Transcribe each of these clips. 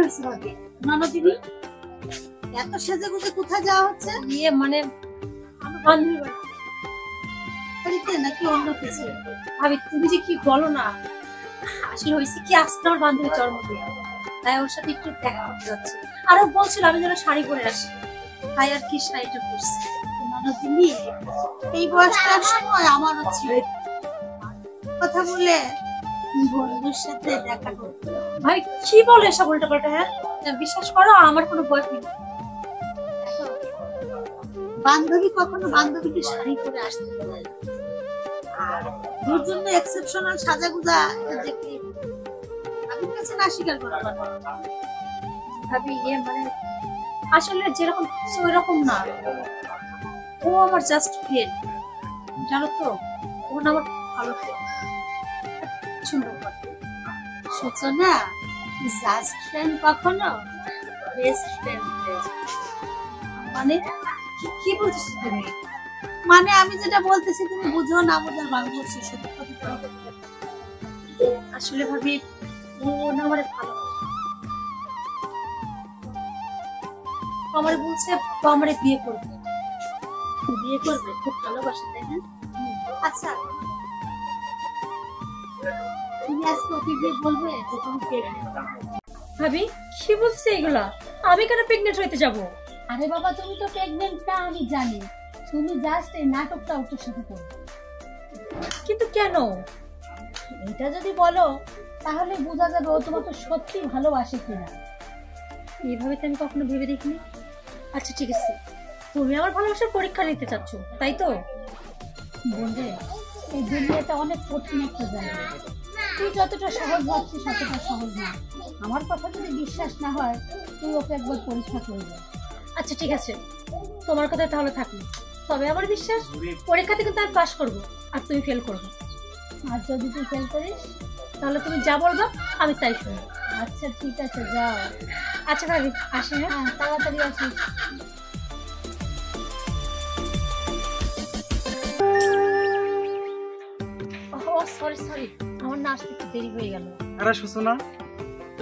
হয়েছে ভাবি? ননদিনী, এত সেজে গুজে কোথায় যাওয়া হচ্ছে? মানে আমার বান্ধবীর বাড়িতে নাকি অন্য কিছু? ভাবি তুমি যে কি বলো না, আসলে হয়েছে কি আজকে আমার বান্ধবীর জন্মদিন, তাই ওর সাথে একটু দেখা করতে যাচ্ছে। আরো বলছিল আমি যেন শাড়ি পরে আসি, তাই আর কি শাড়িটা পরছি। ননদিনী, এই বয়সটার সময় আমারও ছিল কথা বলে বন্ধুর সাথে দেখা করতে। ভাই কি বলে এসব উল্টো পাল্টা? হ্যাঁ বিশ্বাস করো আমার কোনো বয়ফ্রেন্ড নেই। বান্ধবী কখনো বান্ধবীকে শাড়ি পরে আসতে পারে না। আর ওর জন্য এক্সেপশনাল সাজাগুজা দেখে আমি কাছে না স্বীকার করা পারবো। ভাবি মানে আসলে যেরকম ওই রকম না, ও আমার জাস্ট ফ্রেন্ড, জানো তো, ও না আমার ভালো সুন্দর সূচনা, জাস্ট ফ্রেন্ড কখনো বেস্ট ফ্রেন্ড হয়ে যায়। মানে কি বলছিস তুমি? মানে আমি যেটা বলতেছি তুমি বুঝো না বুঝার ভান করছি। আসলে ভাবি ও না আমার ভালো, আমার বলছে আমার বিয়ে করবে। বিয়ে করবে? খুব ভালোবাসে তাই না? আচ্ছা, তুমি আজকে ওকে গিয়ে বলবে যে তুমি প্রেগনেন্ট। ভাবি কি বলছে এগুলা? আমি কেন প্রেগনেন্ট হইতে যাব? আরে বাবা, তুমি তো প্রেগনেন্টটা আমি জানি, তুমি জাস্ট এই নাটকটা ওর সাথে করবে। কিন্তু কেন? এটা যদি বলো তাহলে বোঝা যাবে ও তোমাকে সত্যি ভালোবাসে কিনা। এইভাবে তো আমি কখনো ভেবে দেখিনি। আচ্ছা ঠিক আছে, তুমি আমার ভালোবাসার পরীক্ষা নিতে চাচ্ছ তাই তো? বলবে এই দুনিয়াটা অনেক কঠিন একটা জায়গা, তুই যতটা সহজ ভাবছিস ততটা সহজ না। আমার কথা যদি বিশ্বাস না হয় তুই ওকে একবার পরীক্ষা করবে। আচ্ছা ঠিক আছে, তোমার কথা তাহলে থাকলো, তবে আমার বিশ্বাস পরীক্ষাতে কিন্তু আমি পাশ করবো আর তুমি ফেল করবে। আর যদি তুই ফেল করিস তাহলে তুমি যা বলবা আমি তাই শুনবো। আচ্ছা ঠিক আছে, যাও। আচ্ছা ভাবি আসি। হ্যাঁ, তাড়াতাড়ি আসিস। সরি সরি, আমার না আসতে একটু দেরি হয়ে গেল। আরে সুসনা,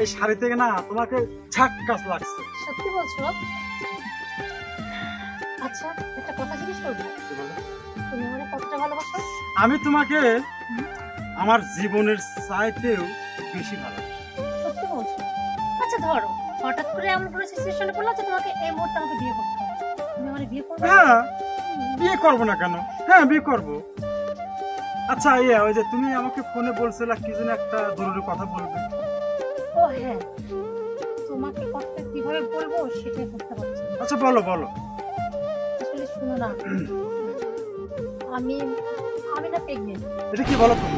এই শাড়ি থেকে না তোমাকে ঝাক্কাস লাগছে। সত্যি বলছো? আচ্ছা একটা কথা জিজ্ঞেস করবো, তুমি আমার কতটা ভালোবাসো? আমি তোমাকে আমার জীবনের চাইতেও বেশি ভালোবাসি। সত্যি বলছো? আচ্ছা ধরো হঠাৎ করে এমন কোনো সিচুয়েশনে পড়লো যে তোমাকে এই মুহূর্তে আমাকে বিয়ে করতে হবে, তুমি আমার বিয়ে করবে? হ্যাঁ, বিয়ে করবো না কেন? হ্যাঁ বিয়ে করবো। আচ্ছা ওই যে তুমি আমাকে ফোনে বলছিলে কি যেন একটা জরুরি কথা বলবে। ও হ্যাঁ, তোমাকে কথা কিভাবে বলবো সেটাই বুঝতে পারছি। আচ্ছা বলো বলো। আসলে শুনো না, আমি না প্রেগনেন্ট। এটা কি বলো তুমি?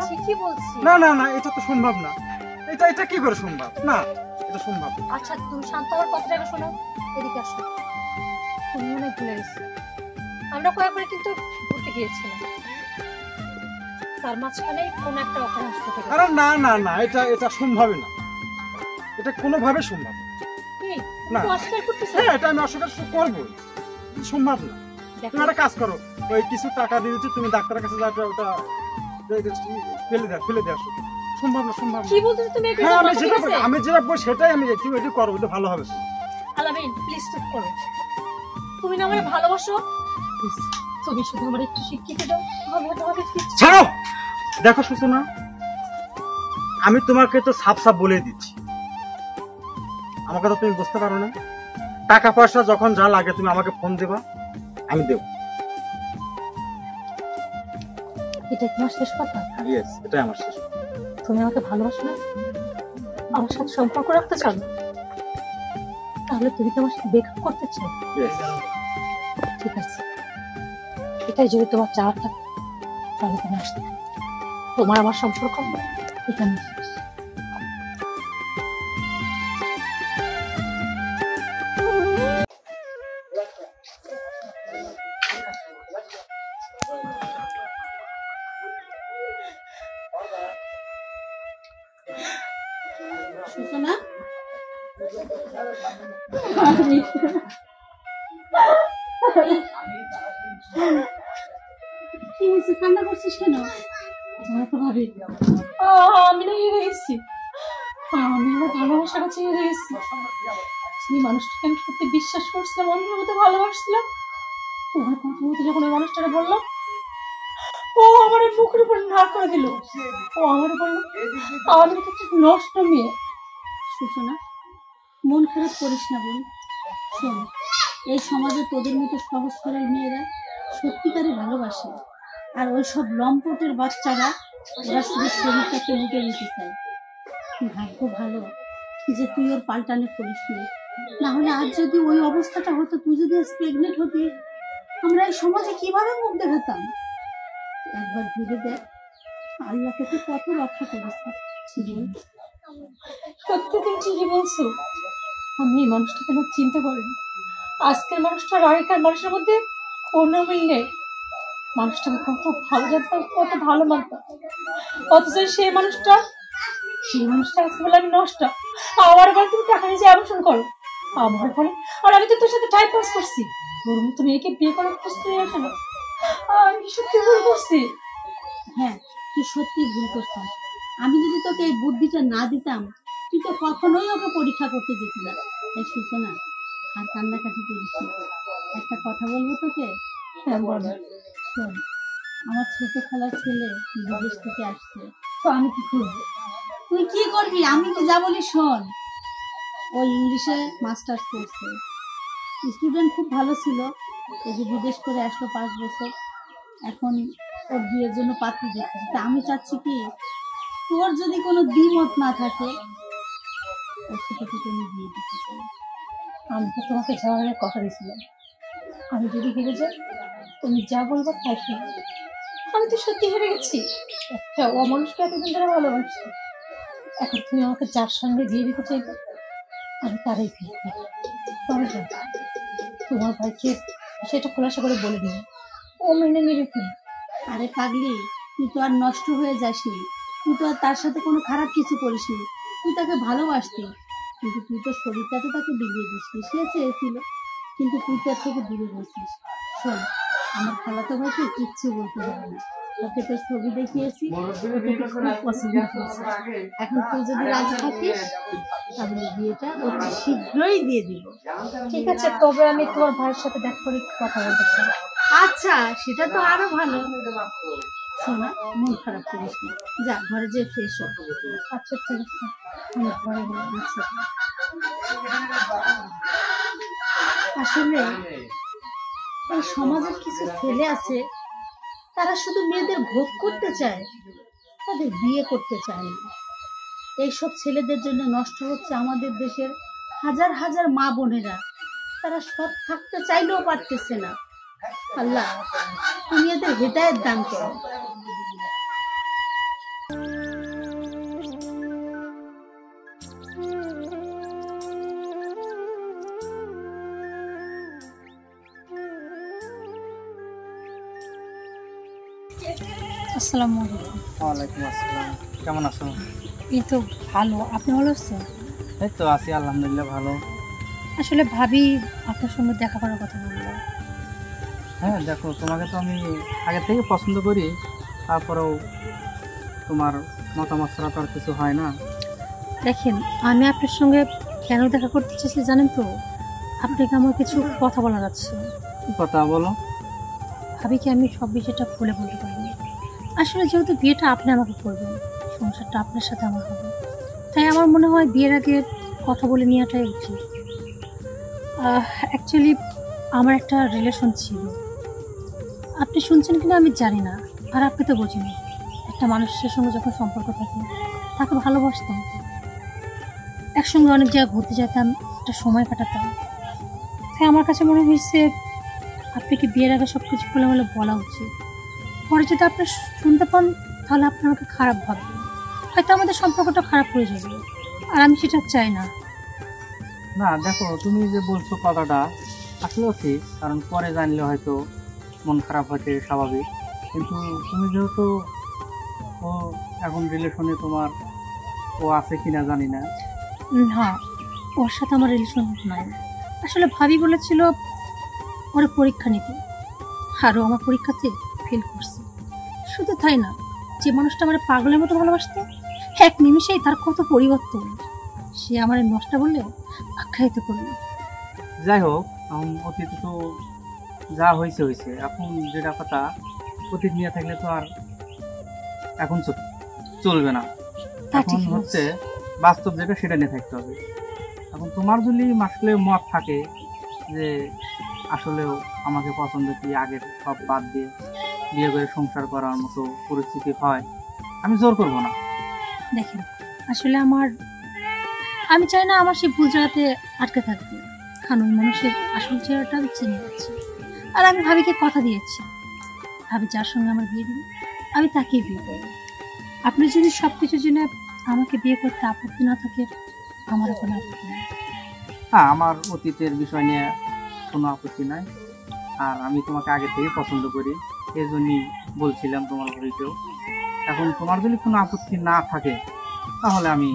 ঠিকই বলছি। না না না, এটা তো সম্ভব না। এটা কি করে সম্ভব? না, এটা সম্ভব না। আচ্ছা তুমি শান্ত হওয়ার কথাটা শোনো, এদিকে আসো। তুমি মনে ভুলে গেছো, আমরা কয়েকবার কিন্তু ঘুরতে গিয়েছিলাম, তার মাঝখানে কোন একটা অকারণে ঘটে গেল। আরে না না না, এটা সম্ভবই না, এটা কোনোভাবে সম্ভব না। কি না। তুমি অস্বীকার করতেছো? হ্যাঁ, এটা আমি অস্বীকার করবো, সম্ভব না। তুমি একটা কাজ করো, ওই কিছু টাকা দিয়ে দিচ্ছি, তুমি ডাক্তারের কাছে যাবে, ওটা ফেলে দিয়ে আসো। সম্ভব না, সম্ভব না। কি বলতেছো তুমি? হ্যাঁ, আমি যেটা বলি সেটাই আমি তুমি এটা করো, এটা ভালো হবে। আলামিন প্লিজ চুপ করো, তুমি না আমারে ভালোবাসো, তুমি শুধু আমার একটু শিক্ষিত দাও, আমি তোমাকে কিচ্ছু। ছাড়ো। দেখো সুসনা, আমি তোমাকে তো সাফ সাফ বলে দিচ্ছি, আমাকে তো তুমি বুঝতে পারো না। টাকা পয়সা যখন যা লাগে তুমি আমাকে ফোন দেবা, আমি দেব। এটা তোমার শেষ কথা? ইয়েস, এটাই আমার শেষ। তুমি আমাকে ভালোবাসো না, আমার সাথে সম্পর্ক রাখতে চাও না, তাহলে তুমি কি আমার সাথে ব্রেকআপ করতে চাও? ইয়েস। ঠিক আছে, এটাই যদি তোমার চাওয়ার থাকে তাহলে তুমি আসতে, তোমার আমার সম্পর্ক এখানে শেষ। সূচনা, কি হয়েছে? কান্না করছিস কেন? আমি না হেরে গেছি, আমি আমার ভালোবাসার কাছে হেরে গেছি। সেই মানুষটাকে আমি সত্যি বিশ্বাস করছিলাম, অন্যের মতো ভালোবাসছিলাম। তোমার কথা মতো যখন ওই মানুষটাকে বললাম, ও আমার এই মুখের উপর নাক করে দিল। ও আমার বললো আমি তো একটা নষ্ট মেয়ে। সূচনা, মন খারাপ করিস না বোন। শোন, এই সমাজে তোদের মতো সহজ সরল মেয়েরা সত্যিকারে ভালোবাসে, আর ওই সব লম্পটের বাচ্চারা ওরা শুধু শরীরটাকে লুটে নিতে চায়। ভাগ্য ভালো যে তুই ওর পাল্টানে করিস নি, না হলে আজ যদি ওই অবস্থাটা হতো, তুই যদি আজ প্রেগনেন্ট হতি, আমরা এই সমাজে কিভাবে মুখ দেখাতাম? একবার ভেবে দেখ, আল্লাহ তোকে কত রক্ষা করেছে। সত্যি তুমি ঠিকই বলছো। আমি এই মানুষটাকে না চিনতে পারিনি। আজকের মানুষটা আর আগেকার মানুষের মধ্যে কোনো মিল নেই। মানুষটাকে কত ভালো জানতাম, কত ভালো মানতাম, অথচ সেই মানুষটা আজকে বলে আমি নষ্ট। আমার বলে তুমি টাকা নিয়ে অ্যাবর্শন করো, আমার বলে আর আমি তো তোর সাথে টাইম পাস করছি। তোর মতো মেয়েকে বিয়ে করার প্রশ্ন আসে না। আমি সত্যি ভুল করছি। হ্যাঁ, তুই সত্যি ভুল করছিস। আমি যদি তোকে এই বুদ্ধিটা না দিতাম, তুই তো কখনোই ওকে পরীক্ষা করতে যেতি না। এই সূচনা, আর কান্নাকাটি করিস না। একটা কথা বলবো তোকে। হ্যাঁ বল। শোন, আমার ছোট খালার ছেলে বিদেশ থেকে আসছে, তো আমি কি করবো? তুই কি করবি? আমি কি যা বলি শোন। ও ইংলিশে মাস্টার্স করছে, স্টুডেন্ট খুব ভালো ছিল। এই যে বিদেশ করে আসলো 5 বছর, এখন ওর বিয়ের জন্য পাত্রী দেখতে। তা আমি চাচ্ছি কি, তোর যদি কোনো দ্বিমত না থাকে, ওর সাথে থেকে আমি বিয়ে দিতে চাই। আমি তো তোমাকে যাওয়ার কথা দিয়েছিলাম, আমি যদি হেরে যাই তুমি যা বলবো তাই শুনবো। আমি তো সত্যি হেরে গেছি। একটা অমানুষকে এতদিন ধরে ভালোবাসি, এখন তুমি আমাকে যার সঙ্গে বিয়ে দিতে চাইবে, আমি তারই বিয়ে দিই। তবে তোমার ভাইকে সেটা খোলাসা করে বলে দিন, ও মেনে নেবে কি? আরে পাগলি, তুই তো আর নষ্ট হয়ে যাসনি। তুই তো আর তার সাথে কোনো খারাপ কিছু করিসনি। তুই তাকে ভালোবাসতি, কিন্তু তুই তো শরীরটা তো তাকে বিলিয়ে দিসনি। সে চেয়েছিল, কিন্তু তুই তার থেকে দূরে বসিস। শোন, আমার খালাতো ভাইকে কিচ্ছু বলতে হবে না। ওকে তোর ছবি দেখিয়েছি, ওকে খুব পছন্দ করেছে। এখন তুই যদি রাজি থাকিস, তাহলে বিয়েটা অতি শীঘ্রই দিয়ে দিব। ঠিক আছে, তবে আমি তোমার ভাইয়ের সাথে দেখা করে কথা বলতে চাই। আচ্ছা, সেটা তো আরো ভালো। শোনা, মন খারাপ করিস না, যা ঘরে যেয়ে ফ্রেশ হ। আচ্ছা ঠিক আছে, আমি ঘরে গেলাম। আচ্ছা। আসলে এই সমাজের কিছু ছেলে আছে, তারা শুধু মেয়েদের ভোগ করতে চায়, তাদের বিয়ে করতে চায় না। এইসব ছেলেদের জন্য নষ্ট হচ্ছে আমাদের দেশের হাজার হাজার মা বোনেরা। তারা সৎ থাকতে চাইলেও পারতেছে না। আল্লাহ, তুমি এদের হেদায়েত দান করো। আসসালামু আলাইকুম। ওয়ালাইকুম আসসালাম। কেমন আছো? এই তো ভালো, আপনি ভালো আছেন? এই তো আছি, আলহামদুলিল্লাহ ভালো। আসলে ভাবি আপনার সঙ্গে দেখা করার কথা বললো। হ্যাঁ দেখো, তোমাকে তো আমি আগে থেকে পছন্দ করি, তারপরেও তোমার মতামত ছাড়া তো আর কিছু হয় না। দেখেন, আমি আপনার সঙ্গে কেন দেখা করতে চাইছি জানেন তো? আপনাকে আমার কিছু কথা বলার আছে। কি কথা বলো? ভাবিকে আমি সব বিষয়টা খুলে বলতে পারিনি। আসলে যেহেতু বিয়েটা আপনি আমাকে করবেন, সংসারটা আপনার সাথে আমার হবে, তাই আমার মনে হয় বিয়ের আগে কথা বলে নেওয়াটাই উচিত। অ্যাকচুয়ালি আমার একটা রিলেশন ছিল, আপনি শুনছেন কিনা আমি জানি না, আর আপনি তো বোঝেন, একটা মানুষের সঙ্গে যখন সম্পর্ক থাকে তাকে ভালোবাসতাম, একসঙ্গে অনেক জায়গায় ঘুরতে যেতাম, একটা সময় কাটাতাম। তাই আমার কাছে মনে হয়েছে আপনি কি বিয়ের আগে সব কিছু খুলে বলে বলা উচিত। পরে যদি আপনি শুনতে পান তাহলে আপনি আমাকে খারাপ ভাববেন, হয়তো আমাদের সম্পর্কটা খারাপ হয়ে যাবে, আর আমি সেটা চাই না। না দেখো, তুমি যে বলছো কথাটা আসলেও ঠিক, কারণ পরে জানলে হয়তো মন খারাপ হয়েছে, স্বাভাবিক। কিন্তু তুমি যেহেতু ও এখন রিলেশনে, তোমার ও আছে কিনা জানি না। না, ওর সাথে আমার রিলেশন নাই। আসলে ভাবি বলেছিল ওরা পরীক্ষা নিতে, আরও আমার পরীক্ষাতে ফেল করছে। শুধু তাই না, যে মানুষটা আমার পাগলের মতো ভালোবাসতো এক নিমিষেই তার কত পরিবর্তন। সে আমার নষ্ট বললে আখ্যায়িত করবে। যাই হোক, অতীতে তো যা হয়েছে হয়েছে। এখন যেটা কথা, অতীত নিয়ে থাকলে তো আর এখন চলবে না। তা এখন ঠিক হচ্ছে বাস্তব যেটা সেটা নিয়ে থাকতে হবে। এখন তোমার যদি আসলে মত থাকে যে আসলেও আমাকে পছন্দ কি আগের সব বাদ দিয়ে বিয়ে করে সংসার করার মতো পরিস্থিতি হয়, আমি জোর করবো না। দেখেন, আসলে আমি চাই না আমার সেই ভুল জায়গাতে আটকে থাকতে। কারণ ওই মানুষের আসল চেহারাটা আমি চিনে যাচ্ছি। আর আমি ভাবিকে কথা দিয়েছি, ভাবি যার সঙ্গে আমার বিয়ে দিবে আমি তাকেই বিয়ে করবো। আপনি যদি সবকিছু জেনে আমাকে বিয়ে করতে আপত্তি না থাকে, আমারও কোনো আপত্তি নেই। হ্যাঁ, আমার অতীতের বিষয় নিয়ে কোনো আপত্তি নাই। আর আমি তোমাকে আগে থেকে পছন্দ করি, এই জন্যই বলছিলাম তোমার বাড়িতেও। এখন তোমার যদি কোনো আপত্তি না থাকে তাহলে আমি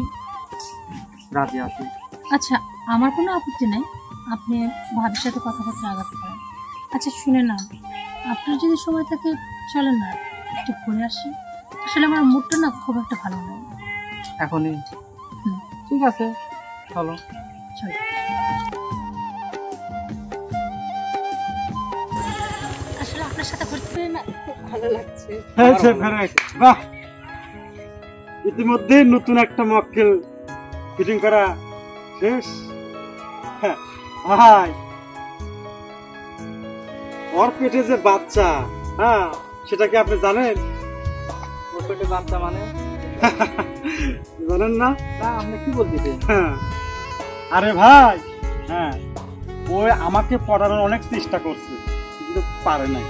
রাজি আছি। আচ্ছা, আমার কোনো আপত্তি নেই, আপনি ভাবির সাথে কথাবার্তা আগাতে পারেন। আচ্ছা শুনে না, আপনার যদি সময় থাকে চলেন না একটু ঘুরে আসি। আসলে আমার মুডটা না খুব একটা ভালো নয়। এখনই? হুম। ঠিক আছে, চলো। চলো। আসলে আপনার সাথে ঘুরতে পেরে না খুব ভালো লাগছে। বাহ, ইতিমধ্যে নতুন একটা মক্কেল ফিটিং করা শেষ। হ্যাঁ, ভাই ওর পেটে যে বাচ্চা, হ্যাঁ সেটা কি আপনি জানেন? ওর পেটে বাচ্চা মানে? জানেন না? তা আপনি কি বলতেছেন? হ্যাঁ, আরে ভাই, হ্যাঁ ও আমাকে পড়ানোর অনেক চেষ্টা করছে কিন্তু পারে নাই।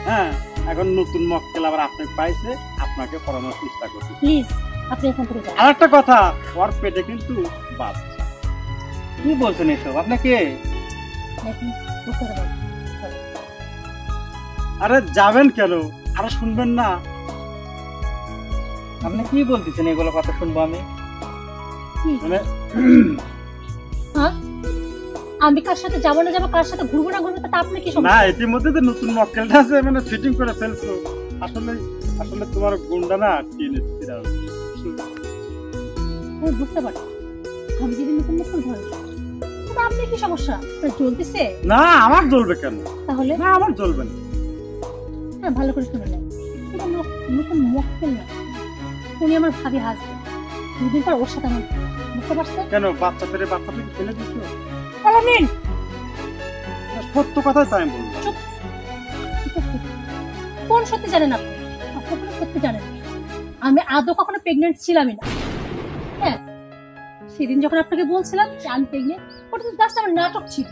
হ্যাঁ, এখন নতুন মক্কেল আবার আপনি পাইছে, আপনাকে পড়ানোর চেষ্টা করছে। প্লিজ আপনি এখান থেকে যান। আর একটা কথা, ওর পেটে কিন্তু বাচ্চা। কি বলছেন এসব? আপনাকে দেখুন, বুঝতে পারবেন। আরে যাবেন কেন? আরে শুনবেন না? আপনি কি বলতেছেন? এগুলো কথা শুনবো আমি? মানে হ্যাঁ, আমি কার সাথে যাবো না যাবো, কার সাথে ঘুরবো না ঘুরবো, তা আপনি কি না, সমস্যা? ইতিমধ্যে যে নতুন মক্কেলটা আছে মানে ফিটিং করে ফেলছো। আসলে আসলে তোমার গুন্ডা না টেনে ছিড়া। আমি বুঝতে পারছি, আমি যদি নতুন নতুন ধরে তা আপনি কি সমস্যা? আপনার জ্বলতেছে? না, আমার জ্বলবে কেন? তাহলে না, আমার জ্বলবে না। হ্যাঁ, ভালো করে শুনে নেন, এটা নতুন মক্কেল না, উনি আমার ভাবি হাসবেন। দুদিন পর ওর সাথে আমার, বুঝতে পারছেন? কেন বাচ্চা পেরে বাচ্চাকে ফেলে দিচ্ছ? তাহলে নিন। সত্য কথাই তাই আমি বললাম। কোন সত্যি জানেন আপনি? আপনি কোনো সত্যি জানেন না। আমি আদৌ কখনো প্রেগনেন্ট ছিলামই না। হ্যাঁ, সেদিন যখন আপনাকে বলছিলাম যে আমি প্রেগনেন্ট, ওটা তো জাস্ট আমার নাটক ছিল।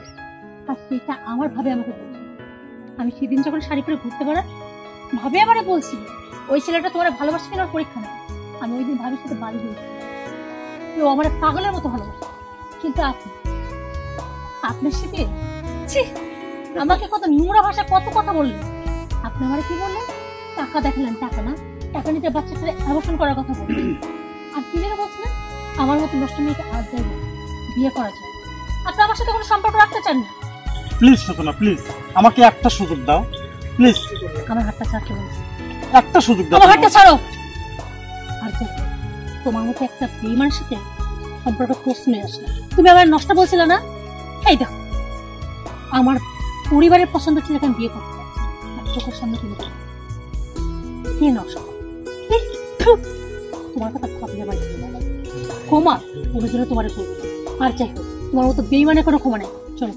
আর সেটা আমার ভাবে আমাকে বলছিল। আমি সেদিন যখন শাড়ি পরে ঘুরতে পারার ভাবে আমারে বলছিল ওই ছেলেটা তোমার ভালোবাসা কেনার পরীক্ষা নেই। আমি ওই দিন ভাবির সাথে বাড়ি গিয়েছিলাম, কেউ আমার পাগলের মতো ভালোবাসে। কিন্তু আপনার সাথে ছি, আমাকে কত নোংরা ভাষা কত কথা বললেন। আপনি আমার কি বললেন? টাকা দেখালেন, টাকা না, টাকা নিতে বাচ্চাটাকে অ্যাবর্শন করার কথা বললেন। আর কি লেগে বলছিলেন আমার মতো নষ্ট মেয়েকে আর যাইবে বিয়ে করা যায়। আপনি আমার সাথে কোনো সম্পর্ক রাখতে চান না। প্লিজ সূচনা, প্লিজ আমাকে একটা সুযোগ দাও, প্লিজ। আমার হাতটা ছাড়তে বলছি, একটা সুযোগ দাও। আমার হাতটা ছাড়ো। আর তোমার মতো একটা বেঈমানের সাথে সম্পর্ক প্রশ্নই আসে না। তুমি আমার নষ্ট বলছিলে না? এই দেখো, আমার পরিবারের পছন্দ ছিল আমি বিয়ে করতে পারছি না। চোখের সামনে তুমি কে নষ্ট? তোমার কথা ভাবলে আমার ক্ষমা কোনো জন্য তোমার করবো। আর যাই হোক, তোমার মতো বেঈমানের কোনো ক্ষমা নেই। চলো।